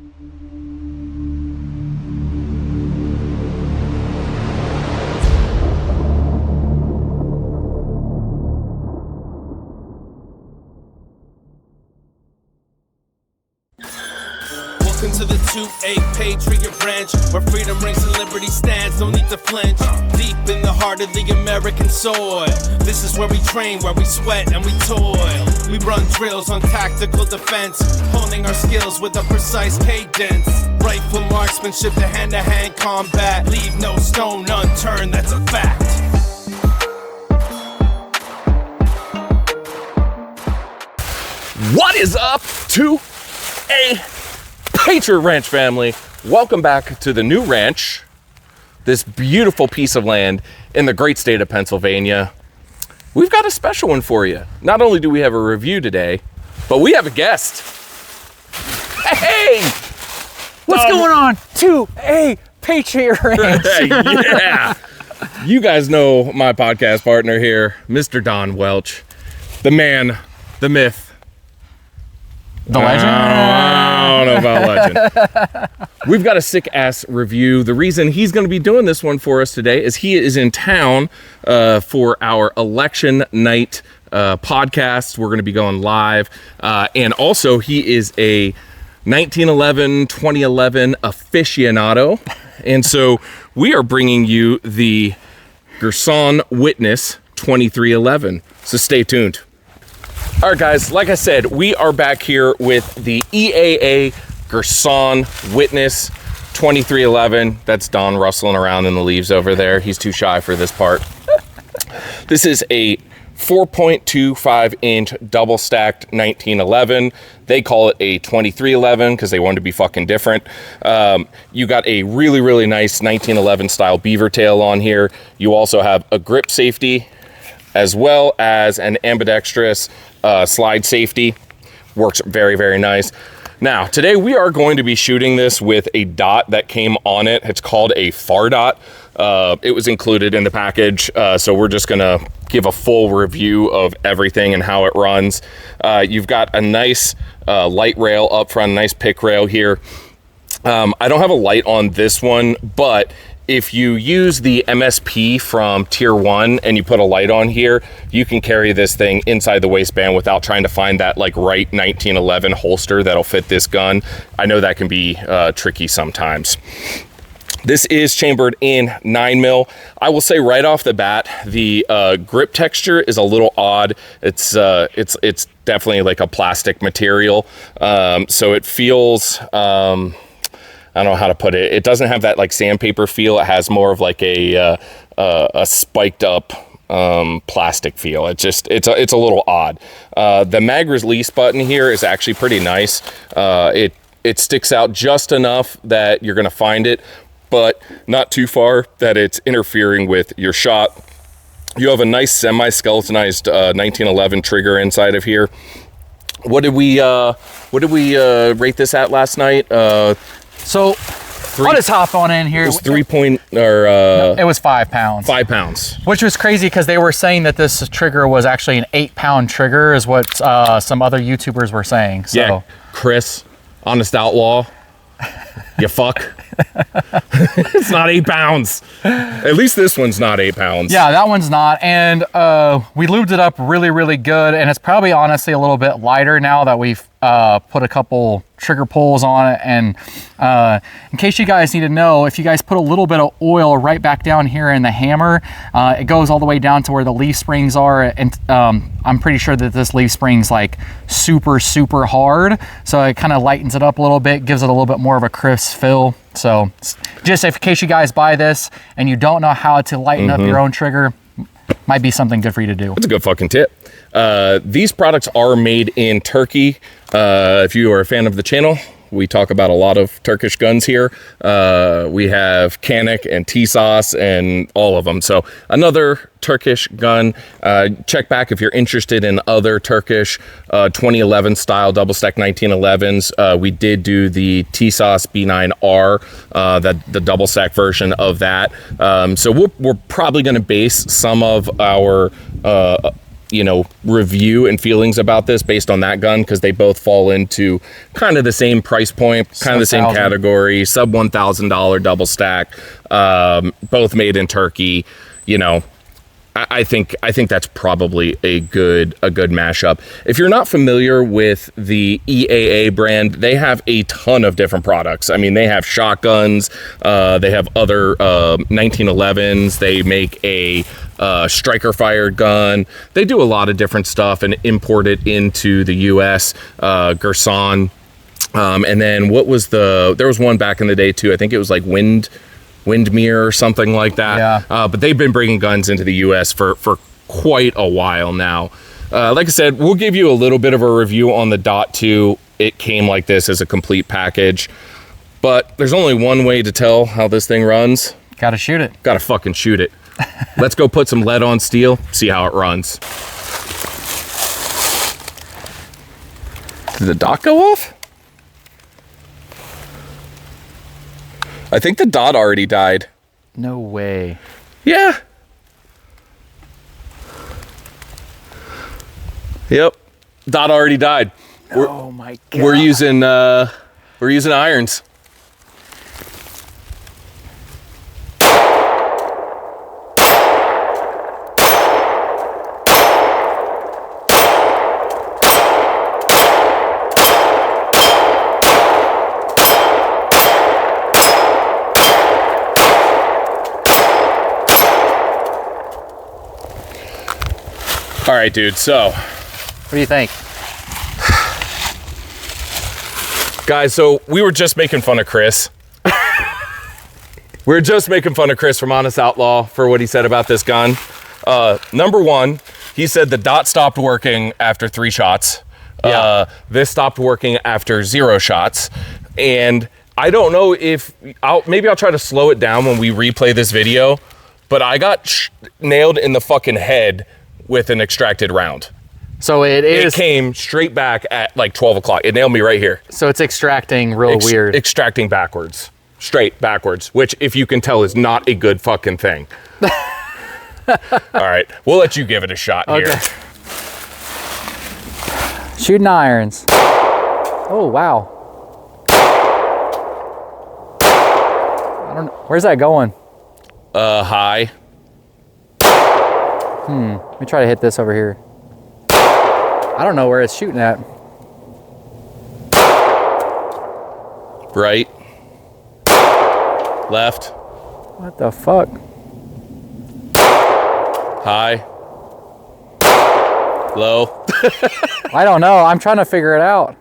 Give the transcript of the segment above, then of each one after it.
Welcome to the 2A Patriot Ranch, where freedom rings and liberty stands, no need to flinch. Deep in the heart of the American soil, this is where we train, where we sweat and we toil. We run drills on tactical defense, honing our skills with a precise cadence. Rifle marksmanship to hand-to-hand combat, leave no stone unturned, that's a fact. What is up, 2A Patriot Ranch family? Welcome back to the new ranch, this beautiful piece of land in the great state of Pennsylvania. We've got a special one for you. Not only do we have a review today, but we have a guest. Hey! What's going on? 2A Patriot Ranch. Yeah! You guys know my podcast partner here, Mr. Don Welch. The man, the myth. The legend? I don't know about legend. We've got a sick-ass review. The reason he's going to be doing this one for us today is he is in town for our election night podcast. We're going to be going live. And also, he is a 1911, 2011 aficionado. And so we are bringing you the Girsan Witness 2311. So stay tuned. All right, guys, like I said, we are back here with the EAA Girsan Witness 2311. That's Don rustling around in the leaves over there. He's too shy for this part. This is a 4.25-inch double-stacked 1911. They call it a 2311 because they wanted to be fucking different. You got a really, really nice 1911 style beaver tail on here. You also have a grip safety as well as an ambidextrous slide safety. Works very, very nice. Now, today we are going to be shooting this with a dot that came on it. It's called a FAR dot. It was included in the package, so we're just gonna give a full review of everything and how it runs. You've got a nice light rail up front, a nice pick rail here. I don't have a light on this one, but if you use the MSP from Tier 1 and you put a light on here, you can carry this thing inside the waistband without trying to find that like right 1911 holster that'll fit this gun. I know that can be tricky sometimes. This is chambered in 9mm. I will say right off the bat, the grip texture is a little odd. It's definitely like a plastic material, so it feels I don't know how to put it. It doesn't have that like sandpaper feel. It has more of like a spiked up plastic feel. It's a little odd. The mag release button here is actually pretty nice. It sticks out just enough that you're gonna find it, but not too far that it's interfering with your shot. You have a nice semi-skeletonized 1911 trigger inside of here. What did we rate this at last night? So, I'll just hop on in here. It was it was 5 pounds. 5 pounds. Which was crazy because they were saying that this trigger was actually an 8-pound trigger, is what some other YouTubers were saying. So. Yeah, Chris, Honest Outlaw, you fuck. It's not 8 pounds. At least this one's not 8 pounds. Yeah, that one's not. And we lubed it up really, really good. And it's probably honestly a little bit lighter now that we've put a couple trigger pulls on it. And in case you guys need to know, if you guys put a little bit of oil right back down here in the hammer, it goes all the way down to where the leaf springs are. And I'm pretty sure that this leaf spring's like super, super hard. So it kind of lightens it up a little bit, gives it a little bit more of a crisp feel. So just in case you guys buy this and you don't know how to lighten up your own trigger, might be something good for you to do. That's a good fucking tip. These products are made in Turkey. If you are a fan of the channel, we talk about a lot of Turkish guns here. We have Canik and T-Sauce and all of them. So another Turkish gun. Check back if you're interested in other Turkish 2011 style double stack 1911s. We did do the T-Sauce B9R, the double stack version of that. So we're probably going to base some of our review and feelings about this based on that gun, because they both fall into kind of the same price point, kind of the same category, sub $1,000 double stack, both made in Turkey. I think that's probably a good mashup. If you're not familiar with the EAA brand, they have a ton of different products. I mean, they have shotguns, they have other 1911s, they make a striker fired gun. They do a lot of different stuff and import it into the US. Girsan, and then there was one back in the day too. I think it was like Windmere or something like that. Yeah. But they've been bringing guns into the US for quite a while now. Like I said, we'll give you a little bit of a review on the Dot 2. It came like this as a complete package, but there's only one way to tell how this thing runs. Gotta shoot it. Gotta fucking shoot it. Let's go put some lead on steel, see how it runs. Did the dot go off? I think the dot already died. No way. Yeah. Yep. Dot already died. Oh my God. We're using irons. All right, dude, so. What do you think? Guys, so we were just making fun of Chris. We were just making fun of Chris from Honest Outlaw for what he said about this gun. Number one, he said the dot stopped working after 3 shots. Yeah. This stopped working after 0 shots. And I don't know if, maybe I'll try to slow it down when we replay this video, but I got nailed in the fucking head with an extracted round. So it came straight back at like 12 o'clock. It nailed me right here. So it's extracting real weird. Extracting backwards. Straight backwards, which if you can tell is not a good fucking thing. All right, we'll let you give it a shot here. Shooting irons. Oh, wow. I don't know. Where's that going? High. Let me try to hit this over here. I don't know where it's shooting at. Right. Left. What the fuck? High. Low. I don't know. I'm trying to figure it out.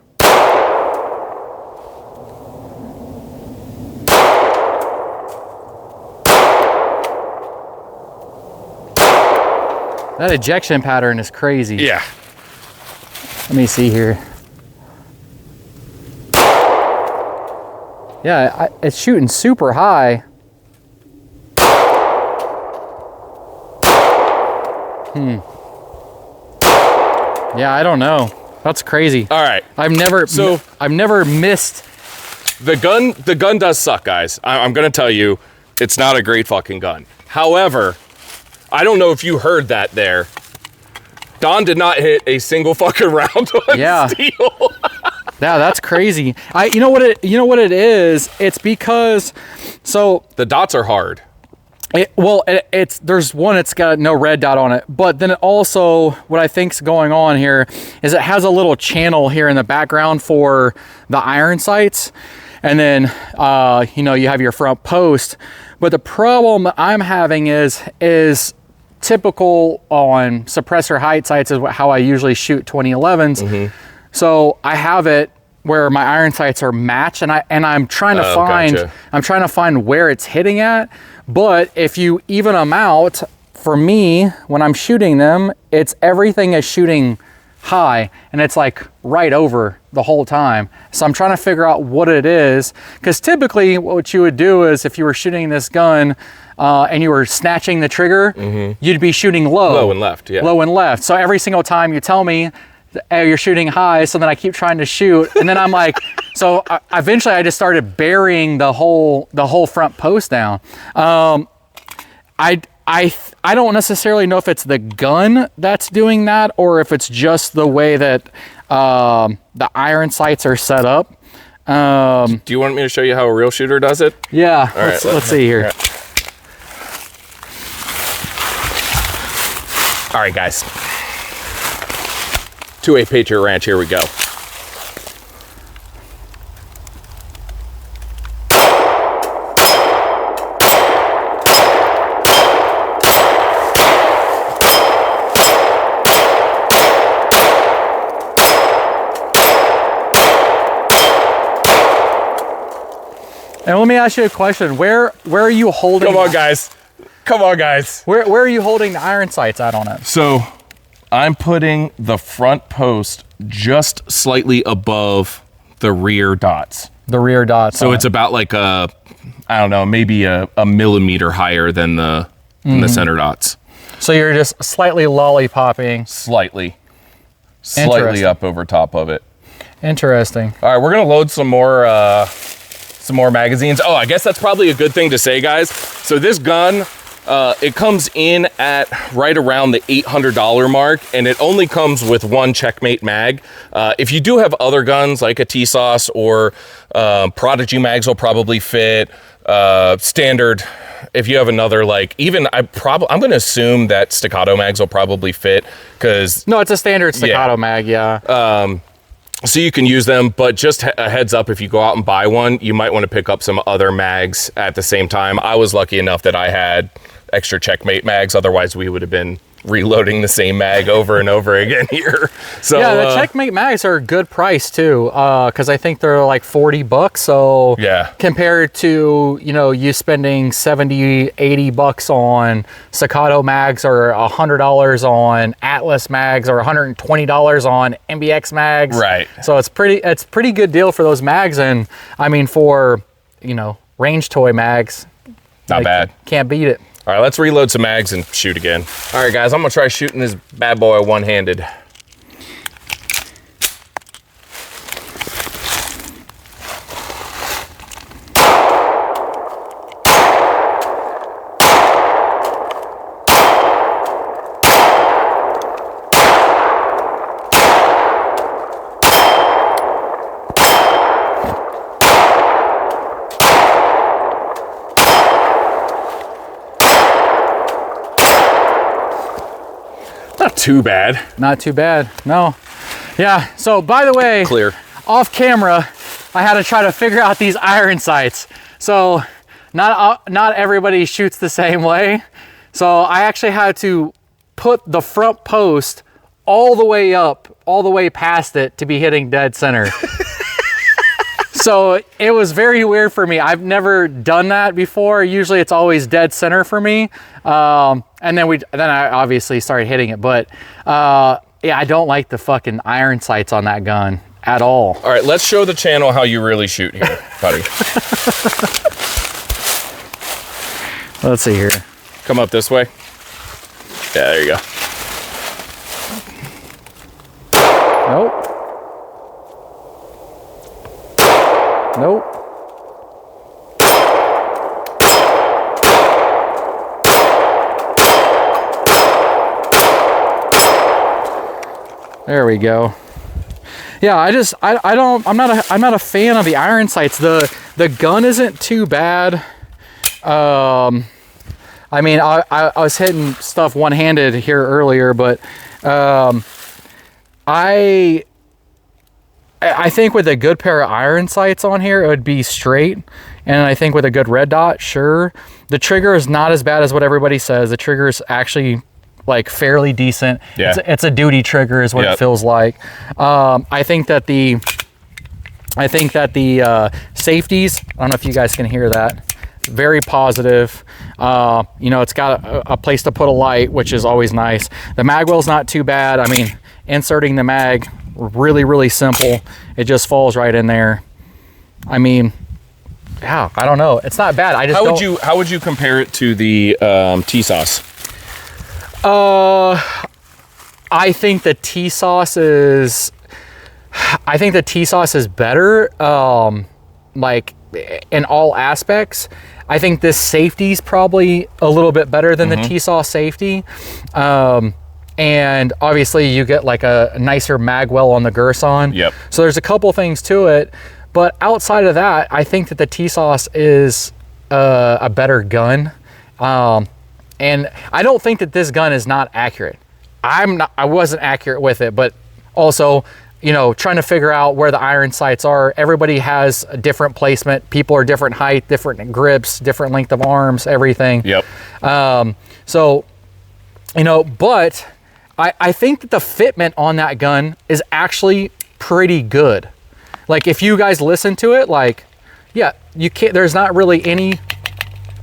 That ejection pattern is crazy. Yeah. Let me see here. Yeah, it's shooting super high. Yeah, I don't know. That's crazy. All right. I've never missed. The gun does suck, guys. I'm gonna tell you, it's not a great fucking gun. However, I don't know if you heard that there. Don did not hit a single fucking round on steel. Yeah, that's crazy. You know what it is? It's because the dots are hard. It's got no red dot on it, but then also what I think's going on here is it has a little channel here in the background for the iron sights, and then you have your front post. But the problem I'm having is typical on suppressor height sights is how I usually shoot 2011s. Mm-hmm. So I have it where my iron sights are matched, and I'm trying to find where it's hitting at. But if you even them out, for me, when I'm shooting them, everything is shooting high, and it's like right over the whole time. So I'm trying to figure out what it is, because typically what you would do is if you were shooting this gun and you were snatching the trigger, you'd be shooting low and left. Yeah, low and left. So every single time you tell me, hey, you're shooting high, so then I keep trying to shoot, and then I'm like, so eventually I just started burying the whole front post down. I don't necessarily know if it's the gun that's doing that or if it's just the way that the iron sights are set up. Do you want me to show you how a real shooter does it? Yeah, All right, let's see here. All right, guys. 2A Patriot Ranch, here we go. And let me ask you a question. Where are you holding? Come on, guys. Come on, guys. Where are you holding the iron sights at on it? So I'm putting the front post just slightly above the rear dots. The rear dots. So it's about like I don't know, maybe a millimeter higher than the center dots. So you're just slightly lollipopping. Slightly up over top of it. Interesting. All right, we're gonna load some more magazines. Oh, I guess that's probably a good thing to say, guys. So this gun, it comes in at right around the $800 mark, and it only comes with one Checkmate mag. If you do have other guns like a T-Sauce or Prodigy mags will probably fit. Standard, if you have another, like even I'm gonna assume that Staccato mags will probably fit because no, it's a standard Staccato mag, yeah. So you can use them, but just a heads up, if you go out and buy one, you might want to pick up some other mags at the same time. I was lucky enough that I had extra Checkmate mags. Otherwise, we would have been reloading the same mag over and over again here. So yeah, the Checkmate mags are a good price too, because I think they're like $40. So yeah, compared to you spending $70-80 on Staccato mags or $100 on Atlas mags or $120 on MBX mags. Right. So it's pretty good deal for those mags, and I mean for range toy mags, not bad. Can't beat it. All right, let's reload some mags and shoot again. All right, guys, I'm gonna try shooting this bad boy one-handed. Not too bad. Not too bad, no. Yeah, so by the way, Clear. Off camera, I had to try to figure out these iron sights. So not everybody shoots the same way. So I actually had to put the front post all the way up, all the way past it to be hitting dead center. So it was very weird for me. I've never done that before. Usually it's always dead center for me. And then I obviously started hitting it, but yeah, I don't like the fucking iron sights on that gun at all. All right, let's show the channel how you really shoot here, buddy. Let's see here. Come up this way. Yeah, there you go. Nope. Nope. There we go. Yeah, I'm not a fan of the iron sights. The gun isn't too bad. I mean, I was hitting stuff one-handed here earlier, but I think with a good pair of iron sights on here, it would be straight. And I think with a good red dot, sure. The trigger is not as bad as what everybody says. The trigger is actually like fairly decent. Yeah. It's a duty trigger is what it feels like. I think that the safeties, I don't know if you guys can hear that, very positive. It's got a place to put a light, which is always nice. The mag well's not too bad. I mean, inserting the mag, really, really simple. It just falls right in there. I mean, yeah, I don't know. It's not bad. How would you compare it to the T-Sauce? I think the T-Sauce is better. Like in all aspects. I think this safety's probably a little bit better than the T-Saw safety. And obviously you get like a nicer magwell on the Girsan. Yep. So there's a couple things to it, but outside of that, I think that the T-Saw is a better gun. And I don't think that this gun is not accurate. I wasn't accurate with it, but also, you know, trying to figure out where the iron sights are. Everybody has a different placement. People are different height, different grips, different length of arms, everything. Yep. So, you know, but I think that the fitment on that gun is actually pretty good. Like if you guys listen to it, like, yeah, you can't, there's not really any,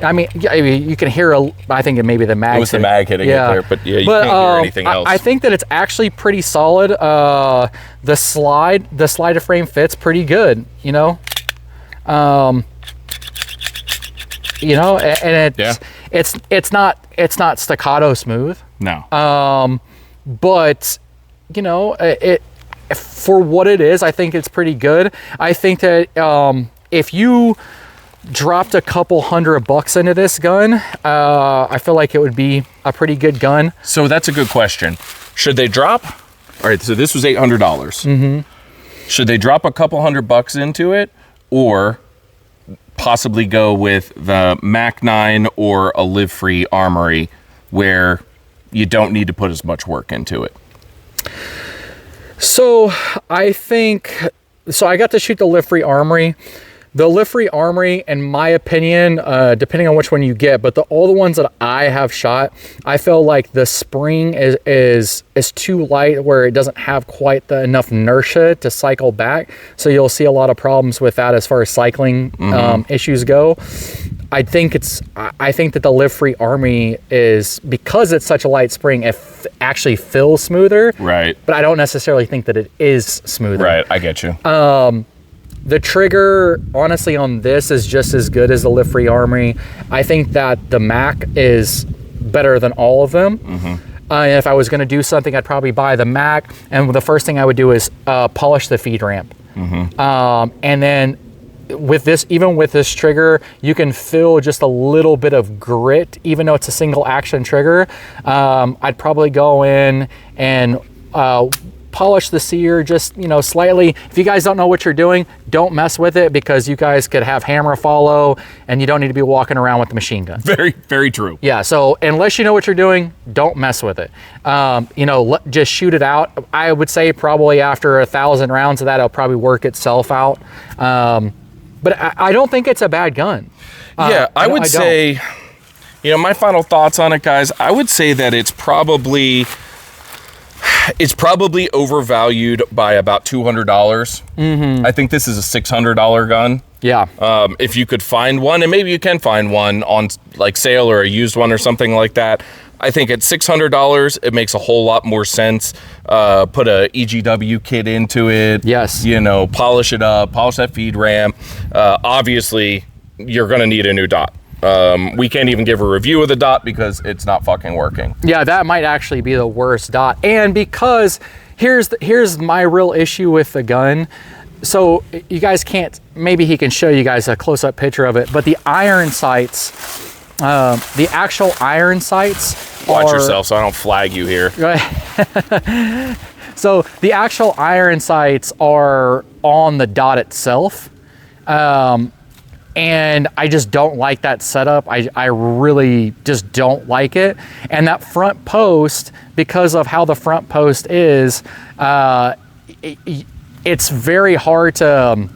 I mean, yeah, you can hear I think it may be the mag. It was the mag hitting it there, but yeah, you can't hear anything else. I think that it's actually pretty solid. The slider frame fits pretty good, you know. And it's not staccato smooth. No. But you know, it for what it is, I think it's pretty good. I think that if you dropped a couple $100 into this gun, I feel like it would be a pretty good gun. So that's a good question. Should they drop? All right, so this was $800. Should they drop a couple $100 into it, or possibly go with the Mac 9 or a Live Free Armory, where you don't need to put as much work into it? So I got to shoot the Live Free Armory. The Live Free Armory, in my opinion, depending on which one you get, but all the ones that I have shot, I feel like the spring is too light, where it doesn't have quite enough inertia to cycle back. So you'll see a lot of problems with that as far as cycling issues go. I think that the Live Free Armory is, because it's such a light spring, it actually feels smoother. Right. But I don't necessarily think that it is smoother. Right, I get you. The trigger, honestly, on this is just as good as the Live Free Armory. I think that the Mac is better than all of them. If I was going to do something, I'd probably buy the Mac, and the first thing I would do is polish the feed ramp. And then with this, even with this trigger, you can feel just a little bit of grit, even though it's a single action trigger. I'd probably go in and polish the sear just, you know, slightly. If you guys don't know what you're doing, don't mess with it, because you guys could have hammer follow and you don't need to be walking around with the machine gun. Very, very true. Yeah, so unless you know what you're doing, don't mess with it. You know, just shoot it out. I would say probably after 1,000 rounds of that, it'll probably work itself out. But I don't think it's a bad gun. Yeah, I would say, you know, my final thoughts on it, guys, I would say that it's probably overvalued by about $200. I think this is a $600 gun. Yeah. If you could find one, and maybe you can find one on like sale or a used one or something like that, I think at $600, it makes a whole lot more sense. Put a EGW kit into it. Yes. You know, polish it up, polish that feed ramp. Obviously, you're going to need a new dot. We can't even give a review of the dot because it's not fucking working. Yeah, that might actually be the worst dot. And because here's my real issue with the gun. So you guys can't, maybe he can show you guys a close-up picture of it, but the iron sights, the actual iron sights Watch yourself so I don't flag you here. So the actual iron sights are on the dot itself. And I just don't like that setup. I really just don't like it. And that front post, because of how the front post is, it's very hard to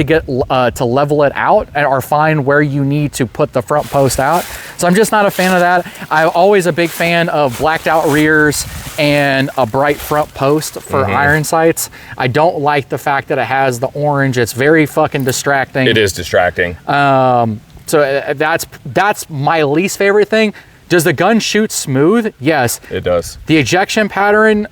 get to level it out or find where you need to put the front post out. So I'm just not a fan of that. I'm always a big fan of blacked out rears and a bright front post for iron sights. I don't like the fact that it has the orange. It's very fucking distracting. It is distracting. So that's my least favorite thing. Does the gun shoot smooth? Yes. It does. The ejection pattern,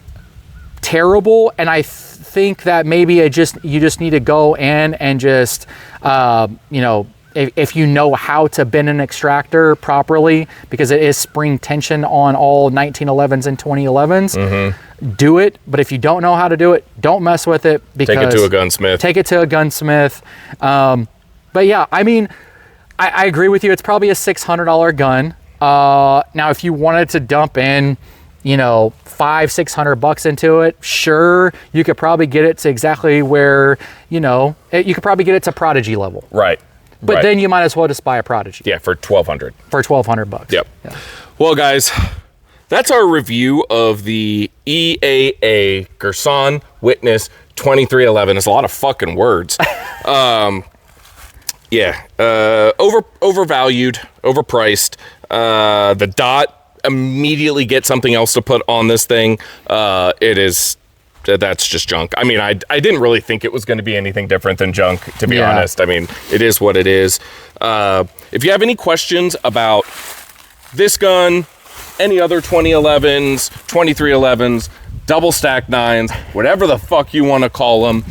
terrible. And I think that maybe you just need to go in and just, you know, if you know how to bend an extractor properly, because it is spring tension on all 1911s and 2011s, do it. But if you don't know how to do it, don't mess with it, because Take it to a gunsmith. Take it to a gunsmith. But yeah, I mean, I agree with you. It's probably a $600 gun. Now, if you wanted to dump in, you know, $500-600 into it, sure, you could probably get it to exactly where, you know, you could probably get it to Prodigy level. Right. But then you might as well just buy a Prodigy. Yeah, for $1,200. For $1,200. Yep. Yeah. Well, guys, that's our review of the EAA Girsan Witness 2311. It's a lot of fucking words. Yeah, overvalued, overpriced. The Dot immediately get something else to put on this thing. That's just junk. I mean, I didn't really think it was going to be anything different than junk, to be honest. I mean, it is what it is. If you have any questions about this gun, any other 2011s, 2311s, double stack 9s, whatever the fuck you want to call them,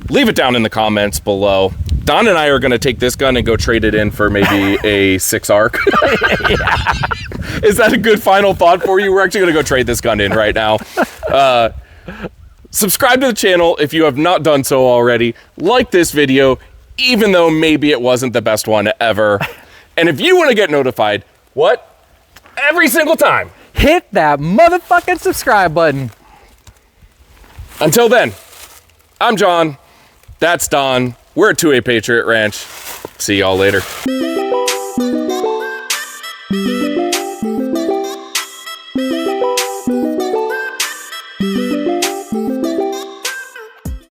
leave it down in the comments below. Don and I are going to take this gun and go trade it in for maybe a 6 ARC. Is that a good final thought for you? We're actually going to go trade this gun in right now. Subscribe to the channel if you have not done so already. Like this video, even though maybe it wasn't the best one ever. And if you want to get notified, every single time, hit that motherfucking subscribe button. Until then, I'm John. That's Don. We're at 2A Patriot Ranch. See y'all later.